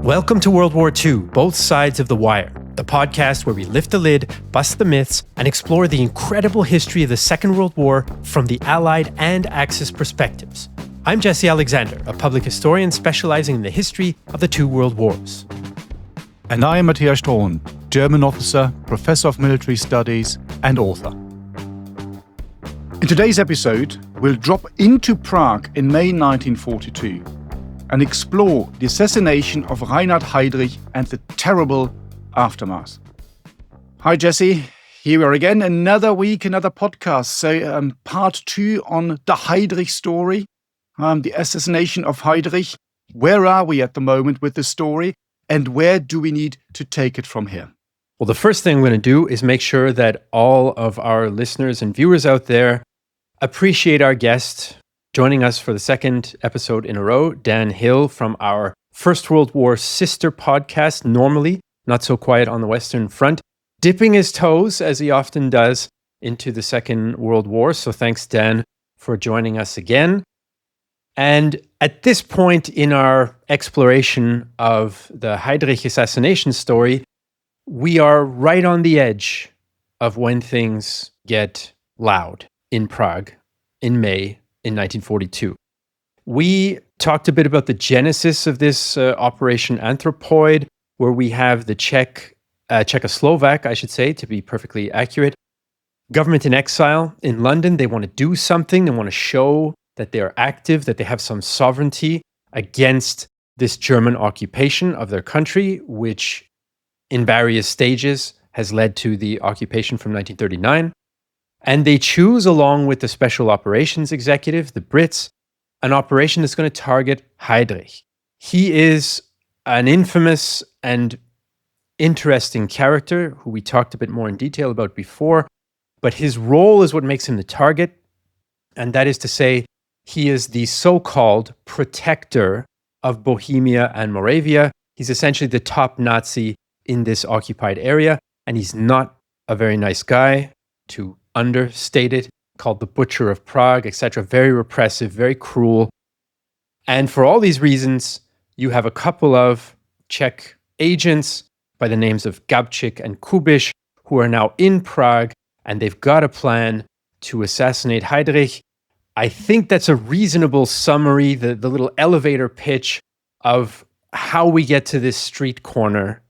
Welcome to World War II, Both Sides of the Wire, the podcast where we lift the lid, bust the myths, and explore the incredible history of the Second World War from the Allied and Axis perspectives. I'm Jesse Alexander, a public historian specializing in the history of the two world wars. And I am Matthias Strohn, German officer, professor of military studies, and author. In today's episode, we'll drop into Prague in May 1942 and explore the assassination of Reinhard Heydrich and the terrible aftermath. Hi, Jesse. Here we are again, another week, another podcast. So part 2 on the Heydrich story, the assassination of Heydrich. Where are we at the moment with the story, and where do we need to take it from here? Well, the first thing I'm going to do is make sure that all of our listeners and viewers out there appreciate our guest joining us for the second episode in a row, Dan Hill from our First World War sister podcast, Normally, Not So Quiet on the Western Front, dipping his toes, as he often does, into the Second World War. So thanks, Dan, for joining us again. And at this point in our exploration of the Heydrich assassination story, we are right on the edge of when things get loud in Prague in May in 1942. We talked a bit about the genesis of this Operation Anthropoid, where we have the Czechoslovak, I should say, to be perfectly accurate, government in exile in London. They want to do something. They want to show that they are active, that they have some sovereignty against this German occupation of their country, which in various stages has led to the occupation from 1939. And they choose, along with the Special Operations Executive, the Brits, an operation that's going to target Heydrich. He is an infamous and interesting character who we talked a bit more in detail about before, but his role is what makes him the target, and that is to say, he is the so-called protector of Bohemia and Moravia. He's essentially the top Nazi in this occupied area, and he's not a very nice guy, to understate it, called the Butcher of Prague, etc. Very repressive, very cruel. And for all these reasons, you have a couple of Czech agents by the names of Gabčík and Kubiš who are now in Prague, and they've got a plan to assassinate Heydrich. I think that's a reasonable summary, the little elevator pitch of how we get to this street corner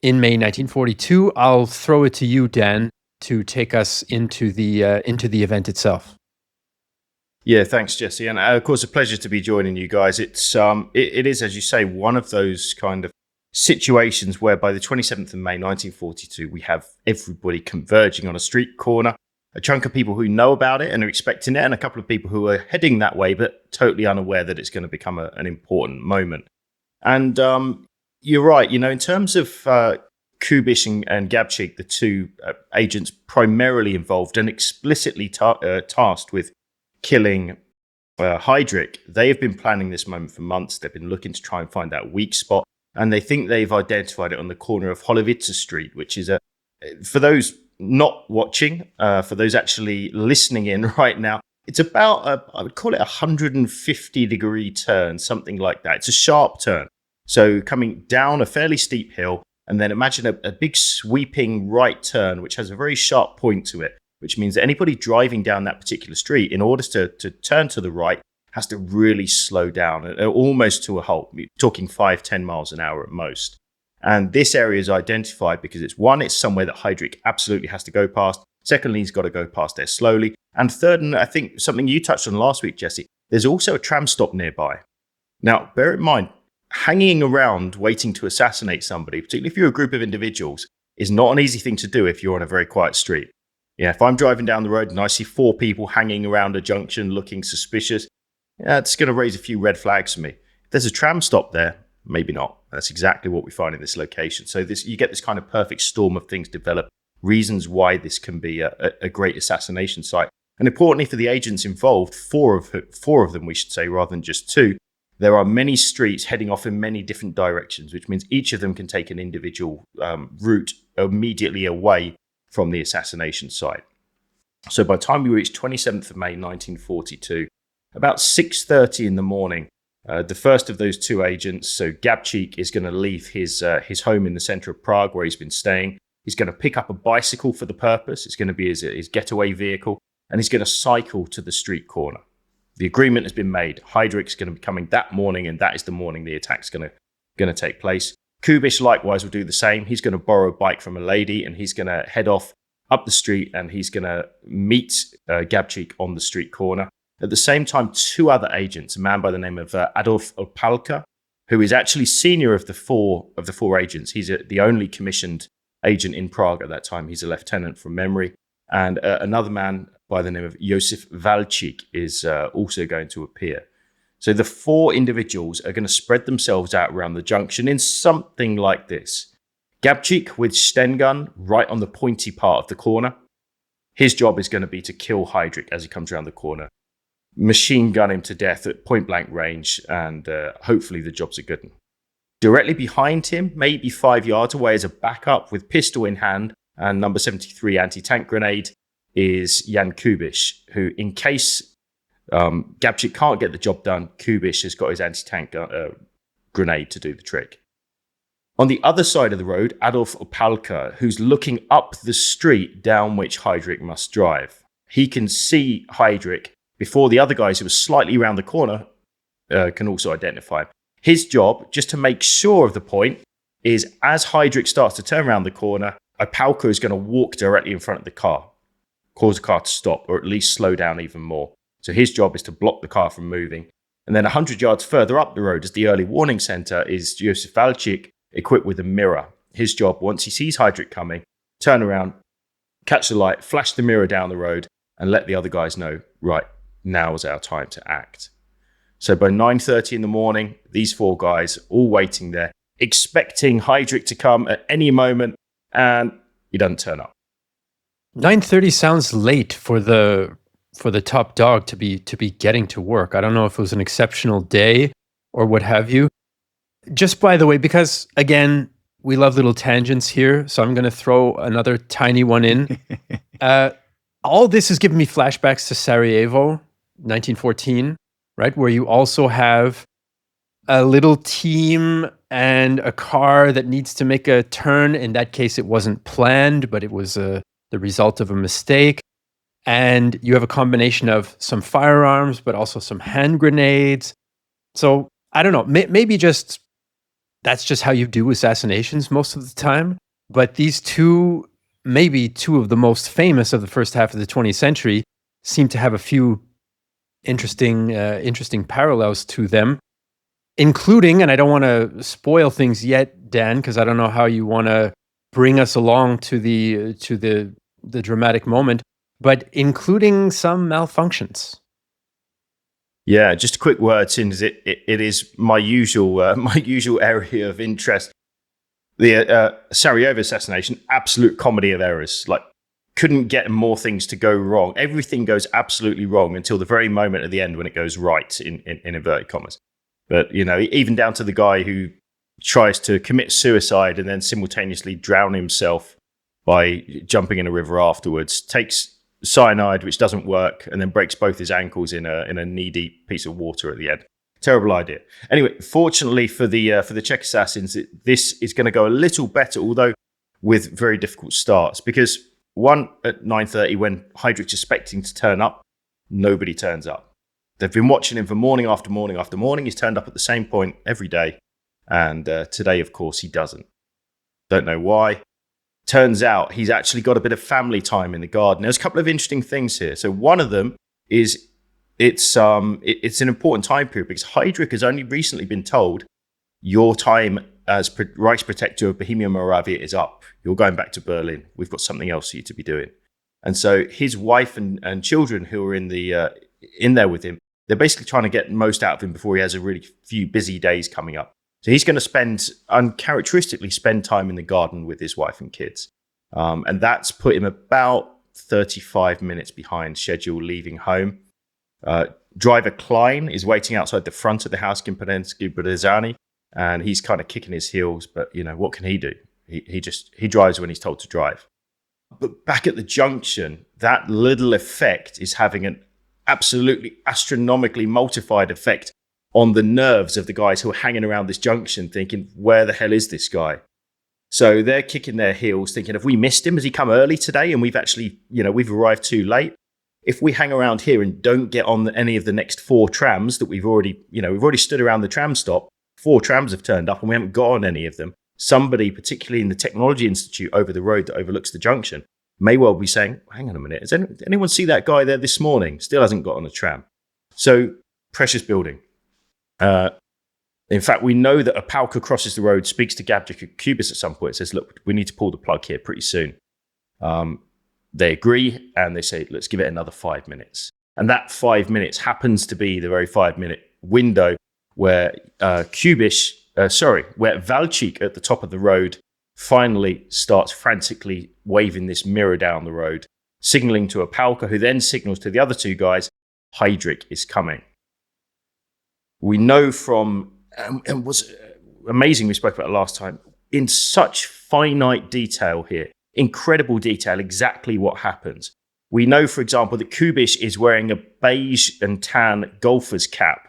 in May 1942. I'll throw it to you, Dan, to take us into the event itself. Yeah, thanks, Jesse. And of course, a pleasure to be joining you guys. It is, as you say, one of those kind of situations where by the 27th of May 1942, we have everybody converging on a street corner, a chunk of people who know about it and are expecting it, and a couple of people who are heading that way, but totally unaware that it's going to become an important moment. And you're right, in terms of Kubiš and Gabčík, the two agents primarily involved and explicitly tasked with killing Heydrich, they have been planning this moment for months. They've been looking to try and find that weak spot, and they think they've identified it on the corner of Holovice Street, which is for those not watching, for those actually listening in right now, it's about, I would call it 150-degree turn, something like that. It's a sharp turn. So coming down a fairly steep hill, and then imagine a big sweeping right turn, which has a very sharp point to it, which means that anybody driving down that particular street, in order to turn to the right, has to really slow down, almost to a halt. We're talking 5-10 miles an hour at most. And this area is identified because it's somewhere that Heydrich absolutely has to go past. Secondly, he's got to go past there slowly. And third, and I think something you touched on last week, Jesse, there's also a tram stop nearby. Now, bear in mind, hanging around waiting to assassinate somebody, particularly if you're a group of individuals, is not an easy thing to do if you're on a very quiet street. Yeah, if I'm driving down the road and I see 4 people hanging around a junction looking suspicious, it's going to raise a few red flags for me. If there's a tram stop there, maybe not. That's exactly what we find in this location. So you get this kind of perfect storm of things develop, reasons why this can be a great assassination site. And importantly for the agents involved, four of them, we should say, rather than just 2, there are many streets heading off in many different directions, which means each of them can take an individual route immediately away from the assassination site. So by the time we reach 27th of May 1942, about 6:30 in the morning, The first of those two agents, so Gabčík, is going to leave his home in the center of Prague where he's been staying. He's going to pick up a bicycle for the purpose. It's going to be his getaway vehicle, and he's going to cycle to the street corner. The agreement has been made. Heydrich's going to be coming that morning, and that is the morning the attack's going to take place. Kubiš likewise will do the same. He's going to borrow a bike from a lady, and he's going to head off up the street, and he's going to meet Gabčík on the street corner. At the same time, two other agents, a man by the name of Adolf Opálka, who is actually senior of the four agents. He's the only commissioned agent in Prague at that time. He's a lieutenant from memory. And another man by the name of Josef Valčík is also going to appear. So the four individuals are going to spread themselves out around the junction in something like this. Gabčík with Sten gun right on the pointy part of the corner. His job is going to be to kill Heydrich as he comes around the corner. Machine gun him to death at point blank range, and hopefully the job's a good one. Directly behind him, maybe 5 yards away as a backup with pistol in hand and number 73 anti-tank grenade, is Jan Kubiš, who, in case Gabčík can't get the job done, Kubiš has got his anti-tank grenade to do the trick. On the other side of the road, Adolf Opálka, who's looking up the street down which Heydrich must drive. He can see Heydrich before the other guys who are slightly around the corner can also identify him. His job, just to make sure of the point, is as Heydrich starts to turn around the corner, Opálka is going to walk directly in front of the car, cause the car to stop, or at least slow down even more. So his job is to block the car from moving. And then 100 yards further up the road, as the early warning center, is Josef Valčík, equipped with a mirror. His job, once he sees Heydrich coming, turn around, catch the light, flash the mirror down the road, and let the other guys know, right, now is our time to act. So by 9:30 in the morning, these four guys all waiting there, expecting Heydrich to come at any moment, and he doesn't turn up. 9:30 sounds late for the top dog to be getting to work. I don't know if it was an exceptional day or what have you. Just by the way, because again, we love little tangents here, so I'm going to throw another tiny one in. All this is giving me flashbacks to Sarajevo, 1914, right? Where you also have a little team and a car that needs to make a turn. In that case, it wasn't planned, but it was the result of a mistake. And you have a combination of some firearms, but also some hand grenades. So I don't know, maybe that's just how you do assassinations most of the time. But these two, maybe two of the most famous of the first half of the 20th century, seem to have a few interesting parallels to them, including, and I don't want to spoil things yet, Dan, because I don't know how you want to bring us along to the dramatic moment, but including some malfunctions. Yeah, just a quick word, since it is my usual area of interest. The Sarajevo assassination, absolute comedy of errors. Like, couldn't get more things to go wrong. Everything goes absolutely wrong until the very moment at the end when it goes right, in inverted commas. But, you know, even down to the guy who tries to commit suicide and then simultaneously drown himself by jumping in a river afterwards, takes cyanide, which doesn't work, and then breaks both his ankles in a knee-deep piece of water at the end. Terrible idea. Anyway, fortunately for the Czech assassins, this is going to go a little better, although with very difficult starts. Because one, at 9:30, when Heydrich's expecting to turn up, nobody turns up. They've been watching him for morning after morning after morning. He's turned up at the same point every day. And today, of course, he doesn't. Don't know why. Turns out he's actually got a bit of family time in the garden. There's a couple of interesting things here. So one of them is it's an important time period because Heydrich has only recently been told your time as Reichsprotector of Bohemia Moravia is up. You're going back to Berlin. We've got something else for you to be doing. And so his wife and children who are in there with him, they're basically trying to get the most out of him before he has a really few busy days coming up. So he's going to uncharacteristically spend time in the garden with his wife and kids. And that's put him about 35 minutes behind schedule leaving home. Driver Klein is waiting outside the front of the house in Penensky Brezani, and he's kind of kicking his heels, but you know, what can he do? He drives when he's told to drive. But back at the junction, that little effect is having an absolutely astronomically multiplied effect on the nerves of the guys who are hanging around this junction thinking, where the hell is this guy? So they're kicking their heels thinking, have we missed him? Has he come early today? And we've actually, we've arrived too late. If we hang around here and don't get on any of the next 4 trams that we've already stood around the tram stop, 4 trams have turned up and we haven't got on any of them. Somebody, particularly in the Technology Institute over the road that overlooks the junction, may well be saying, hang on a minute, did anyone see that guy there this morning? Still hasn't got on a tram. So pressure's building. In fact, we know that a Palka crosses the road, speaks to Gabčík and Kubis at some point, says, look, we need to pull the plug here pretty soon. They agree and they say, let's give it another 5 minutes. And that 5 minutes happens to be the very 5-minute window where where Valčík at the top of the road finally starts frantically waving this mirror down the road, signaling to a Palka, who then signals to the other 2 guys, Heydrich is coming. We know from, and was amazing, we spoke about it last time, in such finite detail here, incredible detail, exactly what happens. We know, for example, that Kubis is wearing a beige and tan golfer's cap.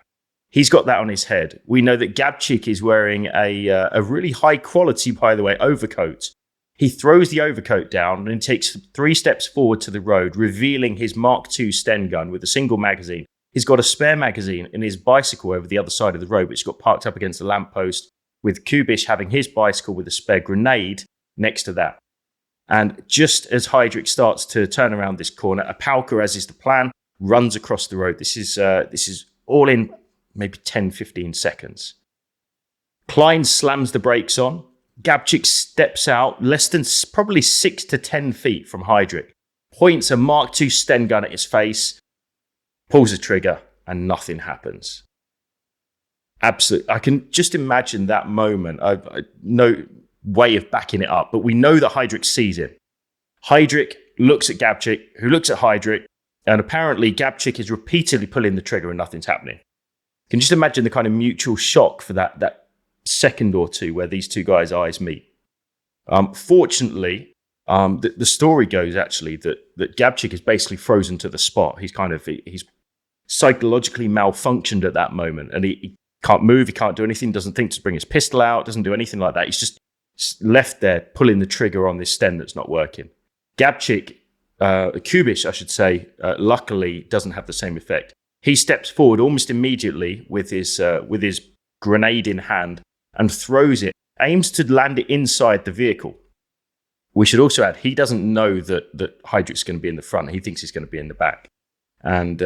He's got that on his head. We know that Gabčík is wearing a really high quality, by the way, overcoat. He throws the overcoat down and takes 3 steps forward to the road, revealing his Mark II Sten gun with a single magazine. He's got a spare magazine in his bicycle over the other side of the road, which got parked up against the lamppost, with Kubis having his bicycle with a spare grenade next to that. And just as Heydrich starts to turn around this corner, a Palka, as is the plan, runs across the road. This is all in maybe 10, 15 seconds. Klein slams the brakes on. Gabčík steps out less than probably 6 to 10 feet from Heydrich, points a Mark II Sten gun at his face, pulls the trigger, and nothing happens. Absolutely. I can just imagine that moment. I no way of backing it up, but we know that Heydrich sees him. Heydrich looks at Gabčík, who looks at Heydrich, and apparently Gabčík is repeatedly pulling the trigger and nothing's happening. You can just imagine the kind of mutual shock for that second or two where these 2 guys' eyes meet. Fortunately, the story goes actually that Gabčík is basically frozen to the spot. He's psychologically malfunctioned at that moment, and he can't move, he can't do anything, doesn't think to bring his pistol out, doesn't do anything like that. He's just left there pulling the trigger on this Sten that's not working. Gabčík, Kubis, I should say, luckily doesn't have the same effect. He steps forward almost immediately with his grenade in hand and throws it, aims to land it inside the vehicle. We should also add, he doesn't know that Heydrich's going to be in the front. He thinks he's going to be in the back. And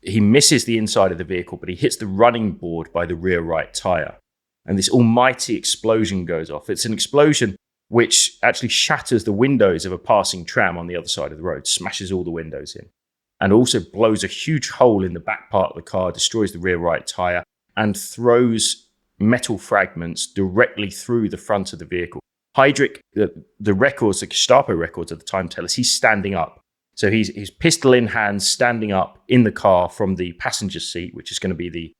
he misses the inside of the vehicle, but he hits the running board by the rear right tyre. And this almighty explosion goes off. It's an explosion which actually shatters the windows of a passing tram on the other side of the road, smashes all the windows in, and also blows a huge hole in the back part of the car, destroys the rear right tyre, and throws metal fragments directly through the front of the vehicle. Heydrich, the records, the Gestapo records at the time tell us he's standing up. So he's pistol in hand, standing up in the car from the passenger seat, which is going to be the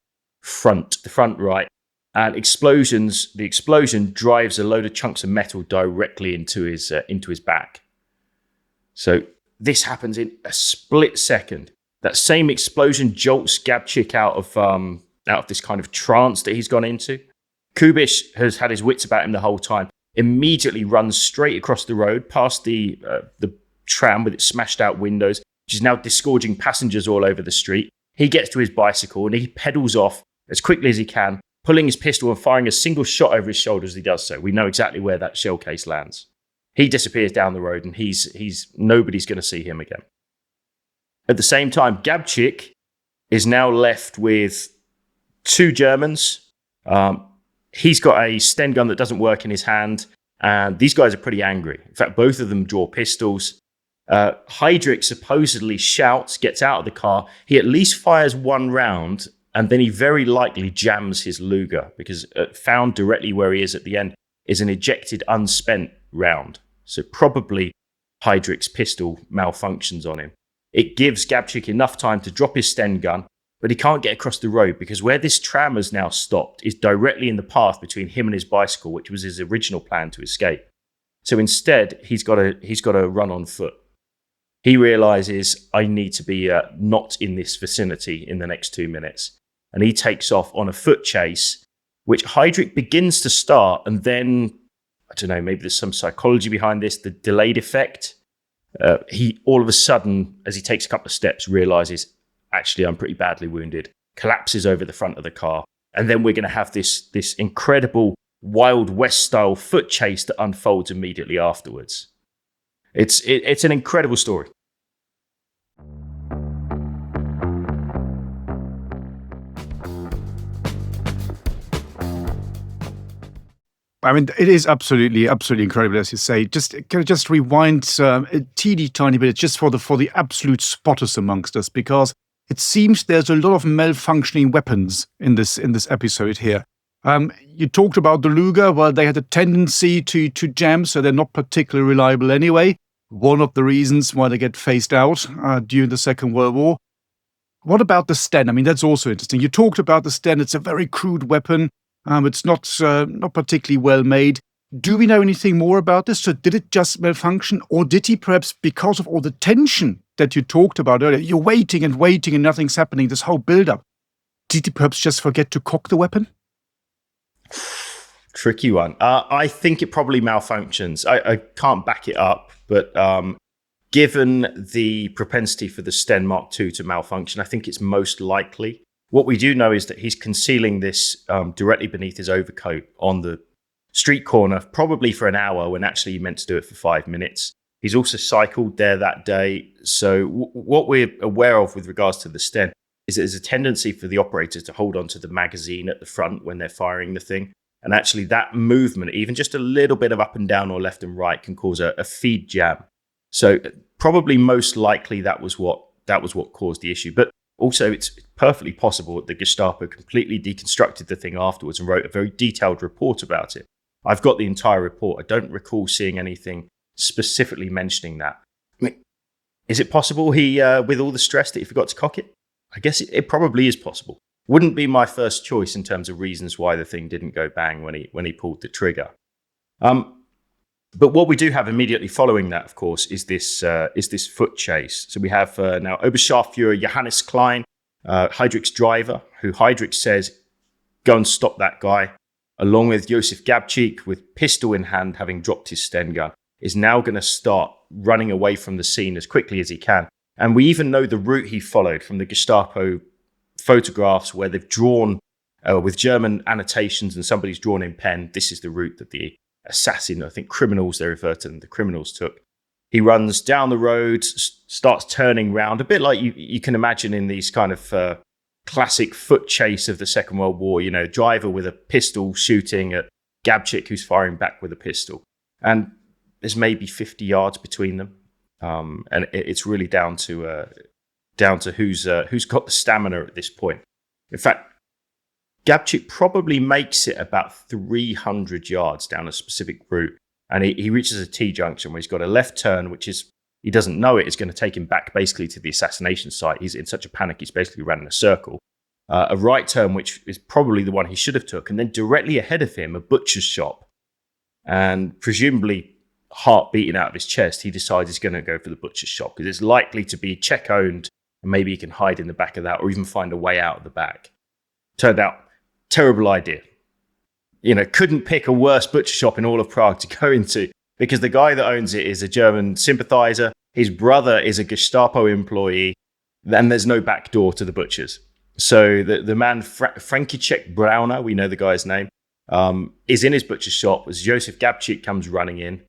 front right. And the explosion drives a load of chunks of metal directly into his back. So this happens in a split second. That same explosion jolts Gabčík out of this kind of trance that he's gone into. Kubis has had his wits about him the whole time. Immediately runs straight across the road past the tram with its smashed out windows, which is now disgorging passengers all over the street. He gets to his bicycle and he pedals off as quickly as he can, pulling his pistol and firing a single shot over his shoulder as he does so. We know exactly where that shell case lands. He disappears down the road and nobody's going to see him again. At the same time, Gabčík is now left with 2 Germans. He's got a Sten gun that doesn't work in his hand, and these guys are pretty angry. In fact, both of them draw pistols. Heydrich supposedly shouts, gets out of the car. He at least fires 1 round, and then he very likely jams his Luger, because found directly where he is at the end is an ejected unspent round. So probably Heydrich's pistol malfunctions on him. It gives Gabčík enough time to drop his Sten gun, but he can't get across the road because where this tram has now stopped is directly in the path between him and his bicycle, which was his original plan to escape. So instead, he's got to run on foot. He realizes, I need to be not in this vicinity in the next 2 minutes. and he takes off on a foot chase, which Heydrich begins to start, and then, I don't know, maybe there's some psychology behind this, the delayed effect. He all of a sudden, as he takes a couple of steps, realizes, actually, I'm pretty badly wounded, collapses over the front of the car. And then we're going to have this incredible Wild West style foot chase that unfolds immediately afterwards. It's an incredible story. I mean, it is absolutely incredible, as you say. Can I just rewind a teeny tiny bit, just for the absolute spotters amongst us, because it seems there's a lot of malfunctioning weapons in this episode here. You talked about the Luger. Well, they had a tendency to jam, so they're not particularly reliable anyway. One of the reasons why they get phased out during the Second World War. What about the Sten? I mean, that's also interesting. You talked about the Sten. It's a very crude weapon. It's not particularly well made. Do we know anything more about this? So did it just malfunction, or did he perhaps, because of all the tension that you talked about earlier, you're waiting and nothing's happening, this whole build-up, did he perhaps just forget to cock the weapon? Tricky one. I think it probably malfunctions. I can't back it up, but given the propensity for the Sten Mark II to malfunction, I think it's most likely. What we do know is that he's concealing this directly beneath his overcoat on the street corner, probably for an hour, when actually he meant to do it for 5 minutes. He's also cycled there that day. So what we're aware of with regards to the Sten is that there's a tendency for the operators to hold onto the magazine at the front when they're firing the thing. And actually that movement, even just a little bit of up and down or left and right, can cause a feed jam. So probably most likely that was what caused the issue. But also, it's perfectly possible that the Gestapo completely deconstructed the thing afterwards and wrote a very detailed report about it. I've got the entire report. I don't recall seeing anything specifically mentioning that. I mean, is it possible he, with all the stress, that he forgot to cock it? I guess it probably is possible. Wouldn't be my first choice in terms of reasons why the thing didn't go bang when he pulled the trigger. But what we do have immediately following that, of course, is this foot chase. So we have now Oberscharführer Johannes Klein, Heydrich's driver, who Heydrich says, go and stop that guy, along with Josef Gabčík, with pistol in hand, having dropped his Sten gun, is now going to start running away from the scene as quickly as he can. And we even know the route he followed from the Gestapo photographs where they've drawn, with German annotations and somebody's drawn in pen, this is the route that the assassin, I think criminals, they refer to them, the criminals took. He runs down the road, starts turning round, a bit like you can imagine in these kind of classic foot chase of the Second World War, you know, driver with a pistol shooting at Gabčík, who's firing back with a pistol. And there's maybe 50 yards between them. And it's really down to who's got the stamina at this point. In fact, Gabčík probably makes it about 300 yards down a specific route, and he reaches a T-junction where he's got a left turn, which is, he doesn't know it, is going to take him back basically to the assassination site. He's in such a panic, he's basically ran in a circle. A right turn, which is probably the one he should have took, and then directly ahead of him, a butcher's shop. And presumably, heart beating out of his chest, he decides he's going to go for the butcher's shop, because it's likely to be Czech-owned, and maybe he can hide in the back of that, or even find a way out of the back. Turned out, terrible idea. You know, couldn't pick a worse butcher shop in all of Prague to go into, because the guy that owns it is a German sympathizer. His brother is a Gestapo employee, and there's no back door to the butchers. So the man, František Brauner, we know the guy's name, is in his butcher shop as Josef Gabčík comes running in.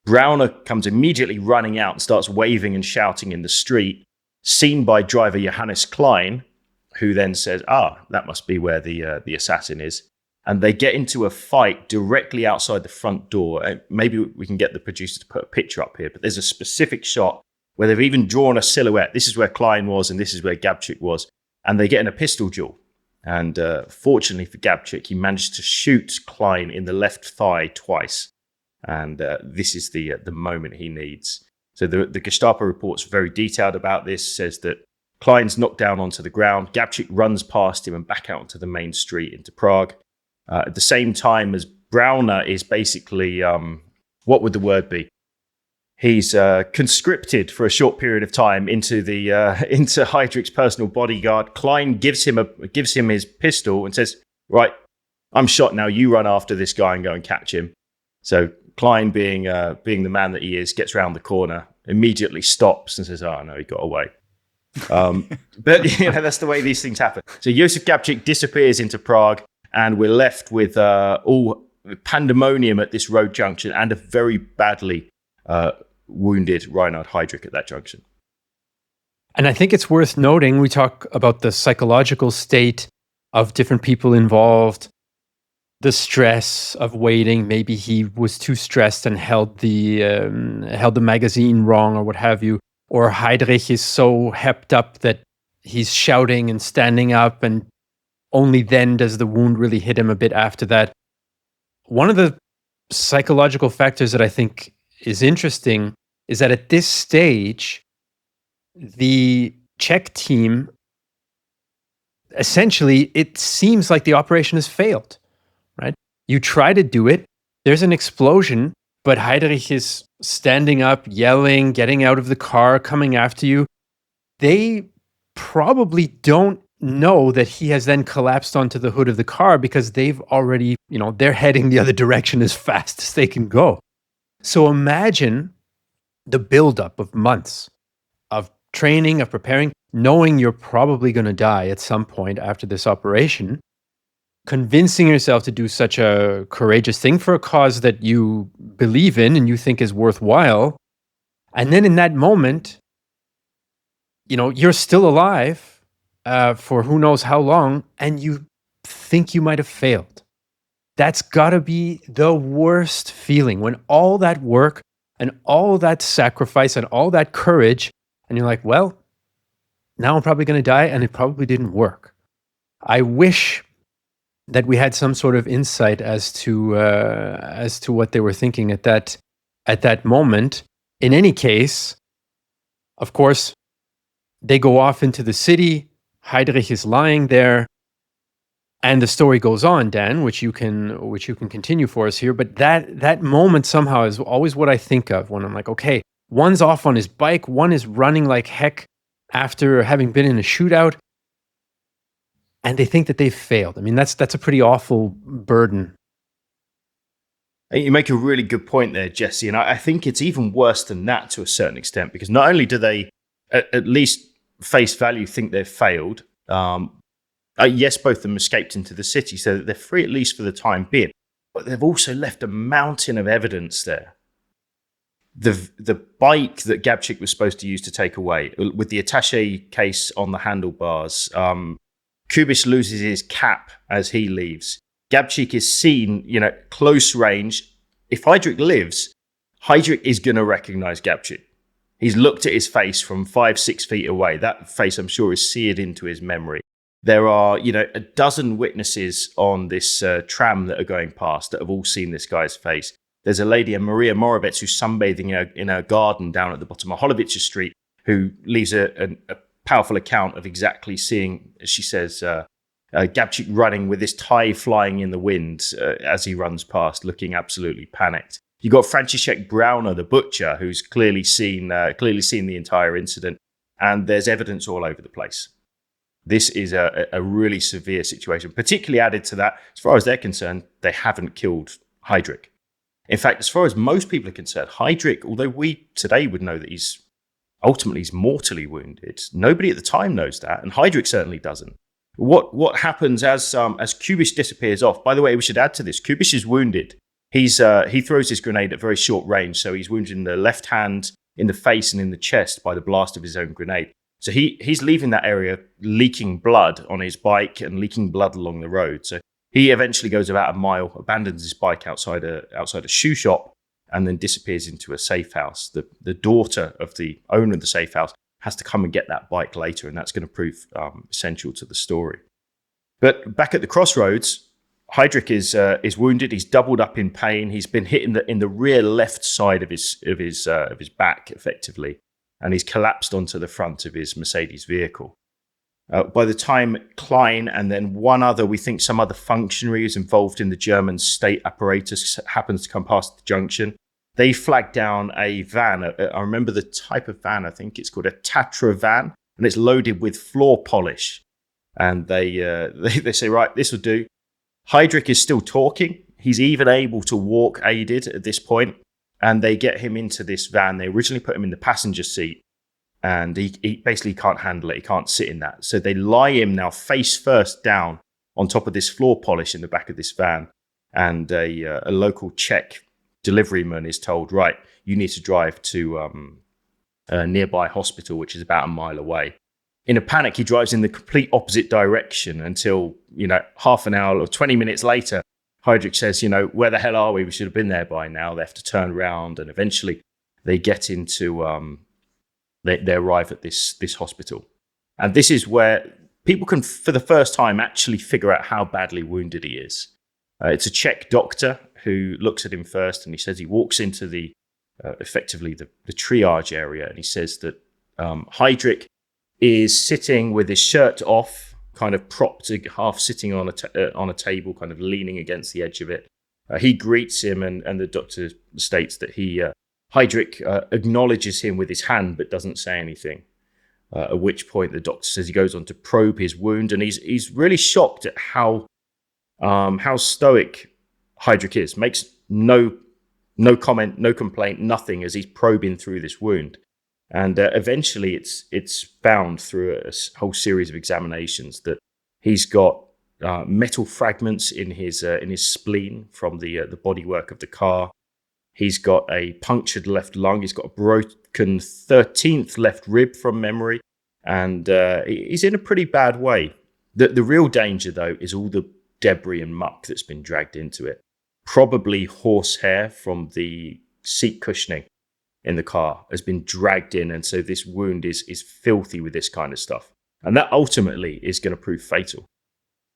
Brauner comes immediately running out and starts waving and shouting in the street, seen by driver Johannes Klein, who then says, that must be where the assassin is. And they get into a fight directly outside the front door. Maybe we can get the producer to put a picture up here, but there's a specific shot where they've even drawn a silhouette. This is where Klein was, and this is where Gabčík was. And they get in a pistol duel. And fortunately for Gabčík, he managed to shoot Klein in the left thigh twice. And this is the moment he needs. So the Gestapo report's very detailed about this, says that Klein's knocked down onto the ground. Gabčík runs past him and back out onto the main street into Prague. At the same time as Brauner is basically, what would the word be? He's conscripted for a short period of time into the into Heydrich's personal bodyguard. Klein gives him his pistol and says, "Right, I'm shot now. You run after this guy and go and catch him." So Klein, being the man that he is, gets round the corner, immediately stops and says, "Oh no, he got away." But that's the way these things happen. So Josef Gabčík disappears into Prague, and we're left with all pandemonium at this road junction and a very badly wounded Reinhard Heydrich at that junction. And I think it's worth noting, we talk about the psychological state of different people involved, the stress of waiting. Maybe he was too stressed and held the magazine wrong or what have you. Or Heydrich is so hepped up that he's shouting and standing up, and only then does the wound really hit him a bit after that. One of the psychological factors that I think is interesting is that at this stage, the Czech team, essentially, it seems like the operation has failed, right? You try to do it, there's an explosion, but Heydrich is standing up, yelling, getting out of the car, coming after you. They probably don't know that he has then collapsed onto the hood of the car because they've already, they're heading the other direction as fast as they can go. So imagine the buildup of months of training, of preparing, knowing you're probably going to die at some point after this operation, convincing yourself to do such a courageous thing for a cause that you believe in and you think is worthwhile. And then in that moment, you're still alive for who knows how long, and you think you might have failed. That's got to be the worst feeling, when all that work and all that sacrifice and all that courage, and you're like, well, now I'm probably going to die, and it probably didn't work. I wish that we had some sort of insight as to what they were thinking at that moment. In any case, of course, they go off into the city. Heydrich is lying there, and the story goes on, Dan, which you can continue for us here. But that moment somehow is always what I think of when I'm like, okay, one's off on his bike, one is running like heck after having been in a shootout, and they think that they've failed. I mean, that's a pretty awful burden. You make a really good point there, Jesse, and I think it's even worse than that to a certain extent, because not only do they, at least face value, think they've failed, yes, both of them escaped into the city, so that they're free at least for the time being, but they've also left a mountain of evidence there. The bike that Gabčík was supposed to use to take away, with the attaché case on the handlebars, Kubiš loses his cap as he leaves. Gabčík is seen, close range. If Heydrich lives, Heydrich is going to recognize Gabčík. He's looked at his face from 5-6 feet away. That face, I'm sure, is seared into his memory. There are, a dozen witnesses on this tram that are going past that have all seen this guy's face. There's a lady, Maria Moravec, who's sunbathing in her garden down at the bottom of Holovice Street, who leaves a powerful account of exactly seeing, as she says, Gabčík running with his tie flying in the wind as he runs past, looking absolutely panicked. You've got Franciszek Brauner, the butcher, who's clearly seen the entire incident, and there's evidence all over the place. This is a really severe situation, particularly added to that, as far as they're concerned, they haven't killed Heydrich. In fact, as far as most people are concerned, Heydrich, although we today would know that he's mortally wounded, nobody at the time knows that, and Heydrich certainly doesn't. What happens as Kubiš disappears off? By the way, we should add to this: Kubiš is wounded. He throws his grenade at very short range, so he's wounded in the left hand, in the face, and in the chest by the blast of his own grenade. So he's leaving that area leaking blood on his bike and leaking blood along the road. So he eventually goes about a mile, abandons his bike outside a shoe shop, and then disappears into a safe house. The daughter of the owner of the safe house has to come and get that bike later, and that's going to prove essential to the story. But back at the crossroads, Heydrich is wounded. He's doubled up in pain. He's been hit in the rear left side of his back, effectively, and he's collapsed onto the front of his Mercedes vehicle. By the time Klein and then one other, we think some other functionary who's involved in the German state apparatus, happens to come past the junction, they flag down a van. I remember the type of van. I think it's called a Tatra van, and it's loaded with floor polish. And they say, right, this will do. Heydrich is still talking. He's even able to walk aided at this point, and they get him into this van. They originally put him in the passenger seat, and he basically can't handle it. He can't sit in that. So they lie him now face first down on top of this floor polish in the back of this van. And a local Czech deliveryman is told, right, you need to drive to a nearby hospital, which is about a mile away. In a panic, he drives in the complete opposite direction until, half an hour or 20 minutes later, Heydrich says, where the hell are we? We should have been there by now. They have to turn around, and eventually they get into, they arrive at this hospital. And this is where people can, for the first time, actually figure out how badly wounded he is. It's a Czech doctor who looks at him first, and he says he walks into the, effectively the triage area, and he says that Heydrich is sitting with his shirt off, kind of propped, half sitting on a table, kind of leaning against the edge of it. He greets him, and the doctor states that Heydrich acknowledges him with his hand, but doesn't say anything. At which point the doctor says he goes on to probe his wound, and he's really shocked at how stoic Heydrich is. Makes no comment, no complaint, nothing as he's probing through this wound. And eventually it's found through a whole series of examinations that he's got metal fragments in his spleen from the bodywork of the car. He's got a punctured left lung. He's got a broken 13th left rib from memory. And he's in a pretty bad way. The real danger, though, is all the debris and muck that's been dragged into it. Probably horsehair from the seat cushioning in the car has been dragged in, and so this wound is filthy with this kind of stuff. And that ultimately is going to prove fatal.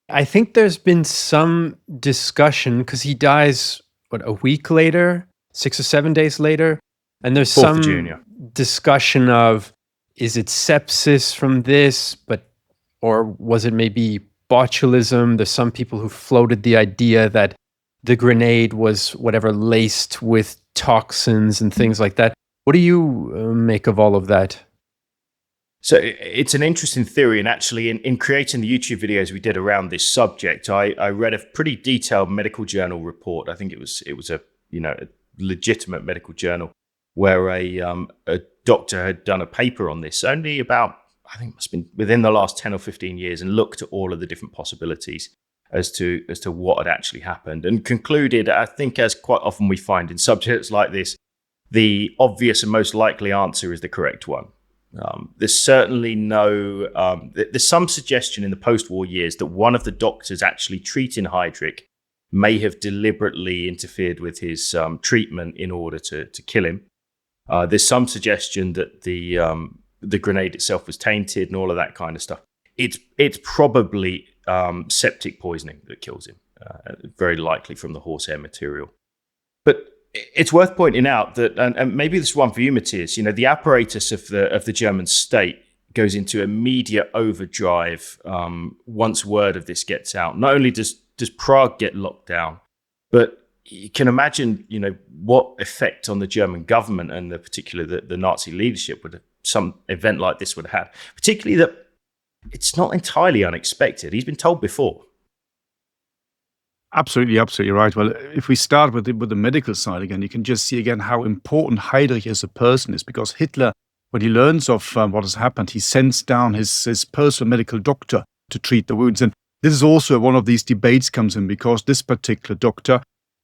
I think there's been some discussion, because he dies, a week later, 6 or 7 days later? And there's some discussion of, is it sepsis from this, or was it maybe botulism? There's some people who floated the idea that the grenade was laced with toxins and things like that. What do you make of all of that? So it's an interesting theory, and actually in creating the YouTube videos we did around this subject, I read a pretty detailed medical journal report. I think it was a legitimate medical journal where a doctor had done a paper on this only about, I think it must have been within the last 10 or 15 years, and looked at all of the different possibilities as to what had actually happened, and concluded, I think, as quite often we find in subjects like this, the obvious and most likely answer is the correct one. There's certainly there's some suggestion in the post-war years that one of the doctors actually treating Heydrich may have deliberately interfered with his treatment in order to kill him. There's some suggestion that the grenade itself was tainted and all of that kind of stuff. It's probably septic poisoning that kills him, very likely from the horsehair material. But it's worth pointing out that, and maybe this is one for you, Matthias, the apparatus of the German state goes into immediate overdrive once word of this gets out. Not only does Prague get locked down, but you can imagine, what effect on the German government and particularly the Nazi leadership would some event like this would have, particularly that it's not entirely unexpected. He's been told before. Absolutely right. Well, if we start with the medical side again, you can just see again how important Heydrich as a person is, because Hitler, when he learns of what has happened, he sends down his personal medical doctor to treat the wounds. And this is also one of these debates comes in, because this particular doctor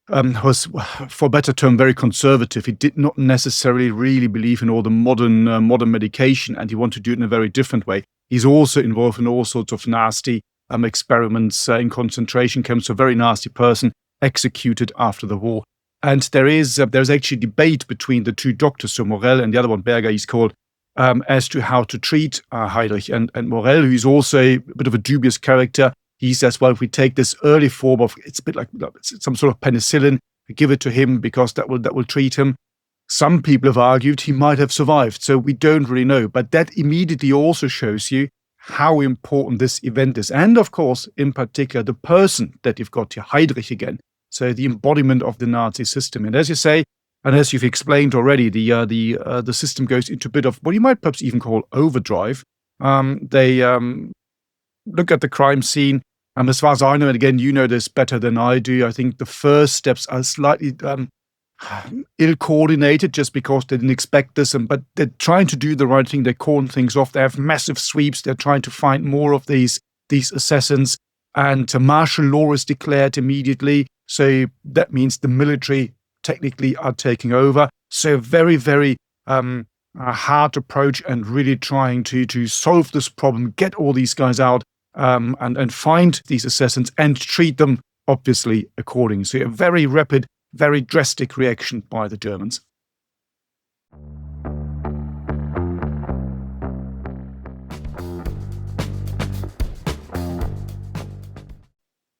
was, for a better term, very conservative. He did not necessarily really believe in all the modern medication, and he wanted to do it in a very different way. He's also involved in all sorts of nasty experiments in concentration camps. A very nasty person, executed after the war. And there's actually debate between the two doctors, so Morel and the other one, Berger, he's called, as to how to treat Heydrich. And Morel, who's also a bit of a dubious character, he says, well, if we take this early form of, it's a bit like some sort of penicillin, we give it to him because that will treat him. Some people have argued he might have survived, so we don't really know. But that immediately also shows you how important this event is. And of course, in particular, the person that you've got here, Heydrich again. So the embodiment of the Nazi system. And as you say, And as you've explained already, the system goes into a bit of what you might perhaps even call overdrive. They look at the crime scene. As far as I know, and again, you know this better than I do, I think the first steps are slightly ill-coordinated just because they didn't expect this. But they're trying to do the right thing. They corner things off. They have massive sweeps. They're trying to find more of these assassins. And martial law is declared immediately. So that means the military technically are taking over. So very, very a hard approach and really trying to solve this problem, get all these guys out and find these assassins and treat them, obviously, accordingly. So a very rapid, very drastic reaction by the Germans.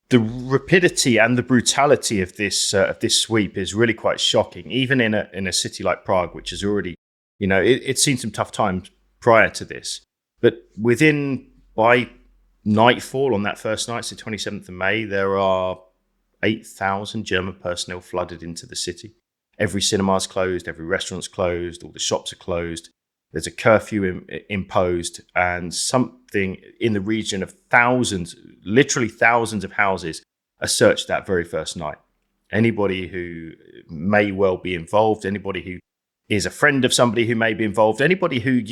The rapidity and the brutality of this sweep is really quite shocking, even in a city like Prague, which has already, it's seen some tough times prior to this. But by nightfall on that first night, so 27th of May, there are 8,000 German personnel flooded into the city. Every cinema's closed, every restaurant's closed, all the shops are closed. There's a curfew imposed, and something in the region of literally thousands of houses are searched that very first night. Anybody who may well be involved, anybody who is a friend of somebody who may be involved, anybody who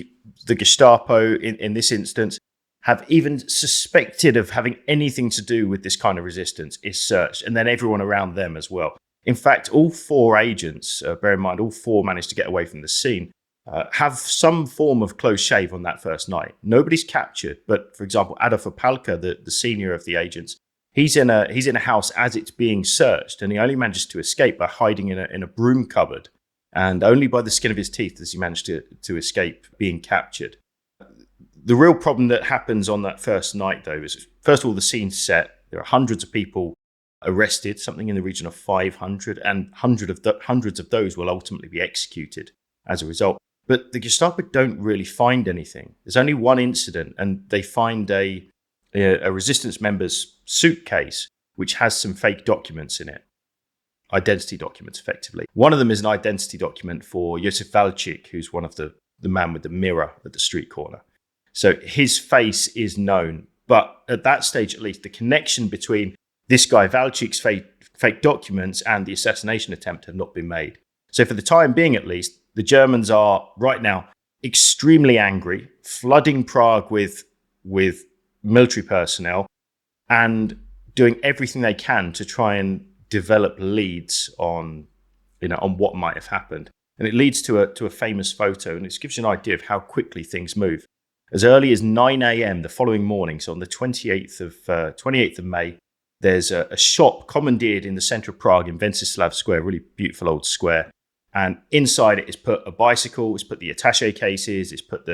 the Gestapo in this instance have even suspected of having anything to do with this kind of resistance is searched, and then everyone around them as well. In fact, all four agents, bear in mind, all four managed to get away from the scene, have some form of close shave on that first night. Nobody's captured, but for example, Adolf Opalka, the senior of the agents, he's in a house as it's being searched, and he only manages to escape by hiding in a broom cupboard, and only by the skin of his teeth does he manage to escape being captured. The real problem that happens on that first night, though, is first of all the scene's set. There are hundreds of people arrested, something in the region of 500, and hundreds of those will ultimately be executed as a result. But the Gestapo don't really find anything. There's only one incident, and they find a resistance member's suitcase, which has some fake documents in it. Identity documents, effectively. One of them is an identity document for Josef Valchik, who's one of the man with the mirror at the street corner. So his face is known. But at that stage, at least, the connection between this guy Valchik's fake documents and the assassination attempt have not been made. So for the time being, at least, the Germans are right now extremely angry, flooding Prague with military personnel and doing everything they can to try and develop leads on what might have happened. And it leads to a famous photo, and it gives you an idea of how quickly things move. As early as 9 a.m. the following morning, so on the 28th of May, there's a shop commandeered in the center of Prague in Wenceslav Square, really beautiful old square. And inside it is put a bicycle, it's put the attaché cases, it's put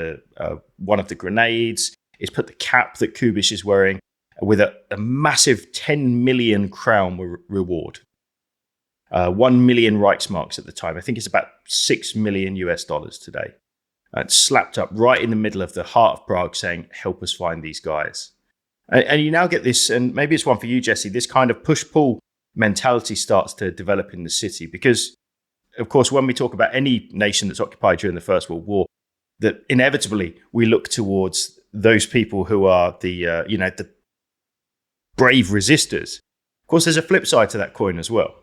one of the grenades, it's put the cap that Kubish is wearing, with a massive 10 million crown reward. 1 million Reichsmarks at the time. I think it's about $6 million today. It's slapped up right in the middle of the heart of Prague saying, help us find these guys. And you now get this, and maybe it's one for you, Jesse, this kind of push-pull mentality starts to develop in the city because, of course, when we talk about any nation that's occupied during the First World War, that inevitably we look towards those people who are the brave resistors. Of course, there's a flip side to that coin as well.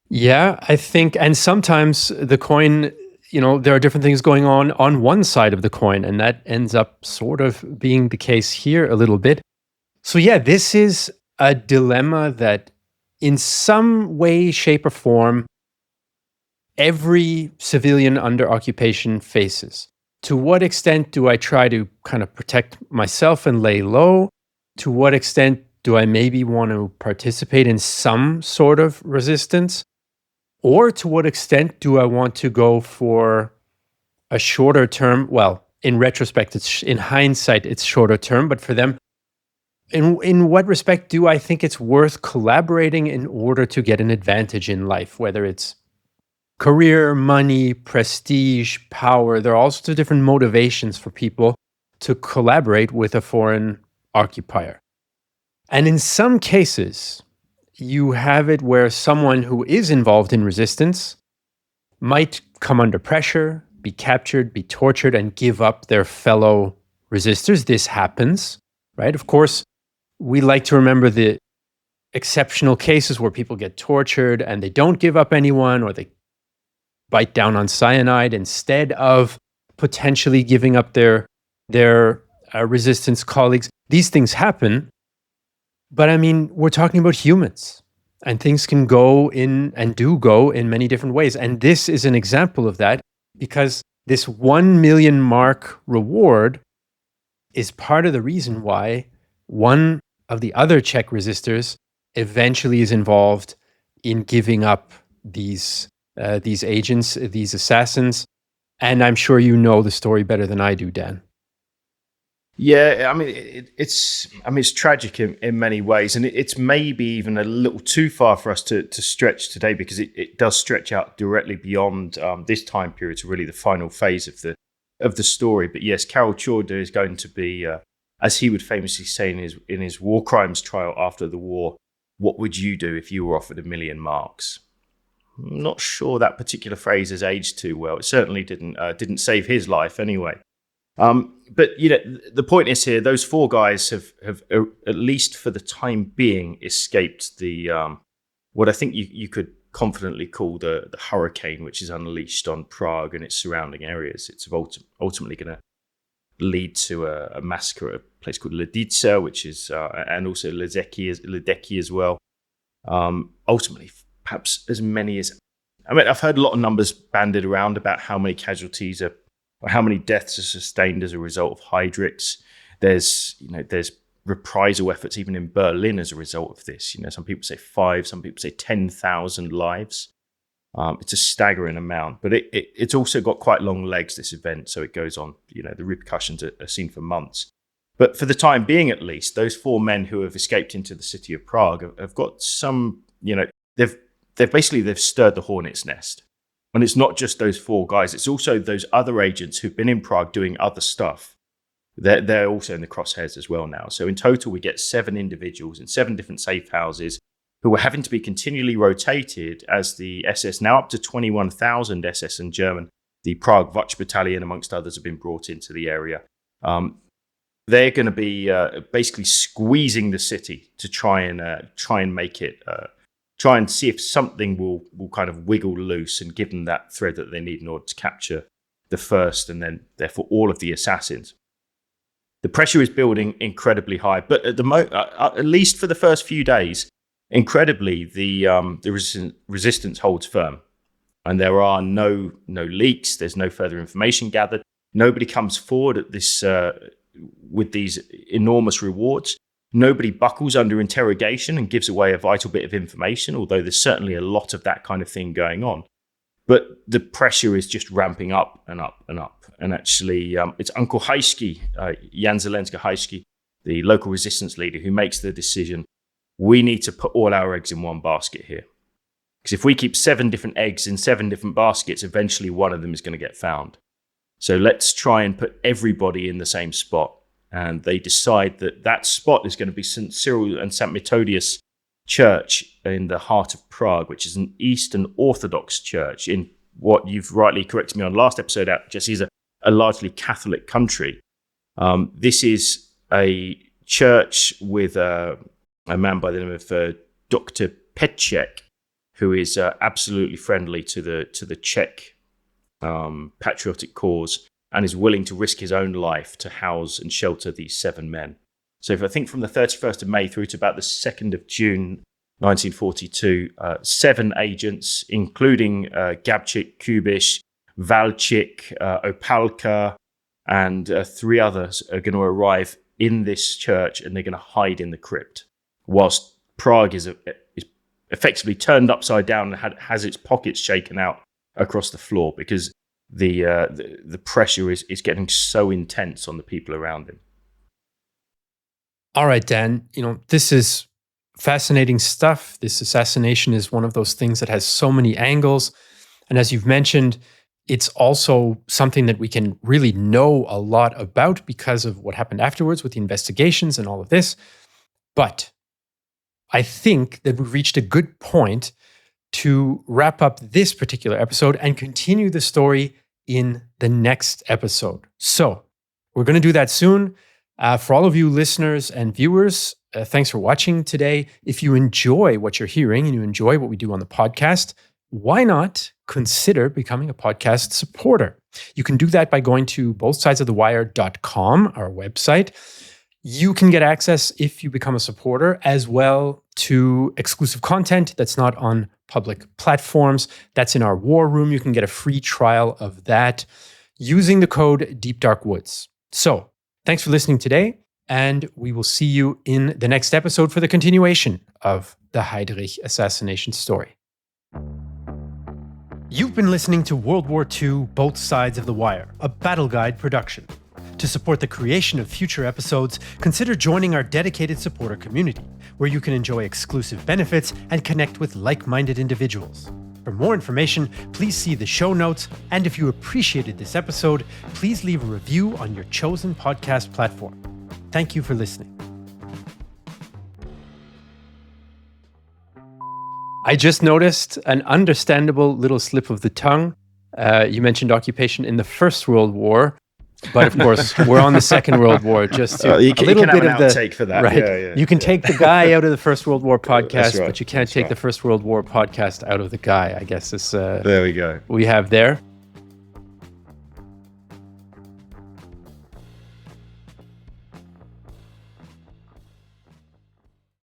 Yeah, I think, and sometimes the coin, there are different things going on one side of the coin, and that ends up sort of being the case here a little bit. So yeah, this is a dilemma that in some way, shape, or form, every civilian under occupation faces. To what extent do I try to kind of protect myself and lay low? To what extent do I maybe want to participate in some sort of resistance? Or to what extent do I want to go for a shorter term? Well, in retrospect, in hindsight, it's shorter term, but for them, in what respect do I think it's worth collaborating in order to get an advantage in life, whether it's career, money, prestige, power? There are all sorts of different motivations for people to collaborate with a foreign occupier. And in some cases, you have it where someone who is involved in resistance might come under pressure, be captured, be tortured, and give up their fellow resistors. This happens, right? Of course, we like to remember the exceptional cases where people get tortured and they don't give up anyone, or they bite down on cyanide instead of potentially giving up their resistance colleagues. These things happen, but I mean, we're talking about humans, and things can go in and do go in many different ways. And this is an example of that, because this 1 million mark reward is part of the reason why one of the other Czech resistors eventually is involved in giving up these agents, these assassins. And I'm sure you know the story better than I do, Dan. Yeah, I mean, it's tragic in many ways, and it's maybe even a little too far for us to stretch today, because it does stretch out directly beyond this time period to really the final phase of the story. But yes, Karol Czorda is going to be, as he would famously say in his war crimes trial after the war, "What would you do if you were offered 1 million marks?" I'm not sure that particular phrase has aged too well. It certainly didn't save his life anyway. But the point is here, those 4 guys have at least for the time being escaped the what I think you could confidently call the hurricane which is unleashed on Prague and its surrounding areas. It's ultimately going to lead to a massacre at a place called Lidice, which is and also Ledecky as well. Ultimately, perhaps as many as, I mean, I've heard a lot of numbers bandied around about how many casualties or how many deaths are sustained as a result of Heydrichs. There's reprisal efforts even in Berlin as a result of this. Some people say 5, some people say 10,000 lives. It's a staggering amount, but it's also got quite long legs, this event, so it goes on. The repercussions are seen for months. But for the time being, at least, those 4 men who have escaped into the city of Prague have got some, they've stirred the hornet's nest. And it's not just those 4 guys, it's also those other agents who've been in Prague doing other stuff. They're also in the crosshairs as well now. So in total, we get 7 individuals in 7 different safe houses who are having to be continually rotated as the SS, now up to 21,000 SS and German, the Prague Vach Battalion, amongst others, have been brought into the area. They're going to be basically squeezing the city to try and make it, try and see if something will kind of wiggle loose and give them that thread that they need in order to capture the first and then therefore all of the assassins. The pressure is building incredibly high, but at least for the first few days, incredibly, the resistance holds firm, and there are no leaks. There's no further information gathered. Nobody comes forward at this with these enormous rewards. Nobody buckles under interrogation and gives away a vital bit of information, although there's certainly a lot of that kind of thing going on. But the pressure is just ramping up and up and up. And actually, it's Uncle Hajski, Jan Zelenska Hajski, the local resistance leader, who makes the decision, we need to put all our eggs in one basket here. Because if we keep 7 different eggs in 7 different baskets, eventually one of them is going to get found. So let's try and put everybody in the same spot. And they decide that spot is going to be St. Cyril and St. Methodius Church in the heart of Prague, which is an Eastern Orthodox church in what you've rightly corrected me on last episode, Jesse, is a largely Catholic country. This is a church with a man by the name of Dr. Petchek, who is absolutely friendly to the Czech patriotic cause and is willing to risk his own life to house and shelter these 7 men. So if I think from the 31st of May through to about the 2nd of June 1942, 7 agents, including Gabčík, Kubiš, Valčík, Opalka, and 3 others are going to arrive in this church, and they're going to hide in the crypt, whilst Prague is effectively turned upside down and has its pockets shaken out across the floor, because the pressure is getting so intense on the people around him. All right, Dan, this is fascinating stuff. This assassination is one of those things that has so many angles. And as you've mentioned, it's also something that we can really know a lot about because of what happened afterwards with the investigations and all of this. But I think that we've reached a good point to wrap up this particular episode and continue the story in the next episode. So we're going to do that soon. For all of you listeners and viewers, thanks for watching today. If you enjoy what you're hearing and you enjoy what we do on the podcast, why not consider becoming a podcast supporter? You can do that by going to bothsidesofthewire.com, our website. You can get access, if you become a supporter, as well to exclusive content that's not on public platforms. That's in our war room. You can get a free trial of that using the code DeepDarkWoods. So thanks for listening today, and we will see you in the next episode for the continuation of the Heydrich assassination story. You've been listening to World War II, Both Sides of the Wire, a Battle Guide production. To support the creation of future episodes, consider joining our dedicated supporter community, where you can enjoy exclusive benefits and connect with like-minded individuals. For more information, please see the show notes, and if you appreciated this episode, please leave a review on your chosen podcast platform. Thank you for listening. I just noticed an understandable little slip of the tongue. You mentioned occupation in the First World War. But of course, we're on the Second World War. Just to, you can have an outtake for that. Right. Yeah, you can take the guy out of the First World War podcast, right, but you can't take the First World War podcast out of the guy. I guess is there we go. We have there.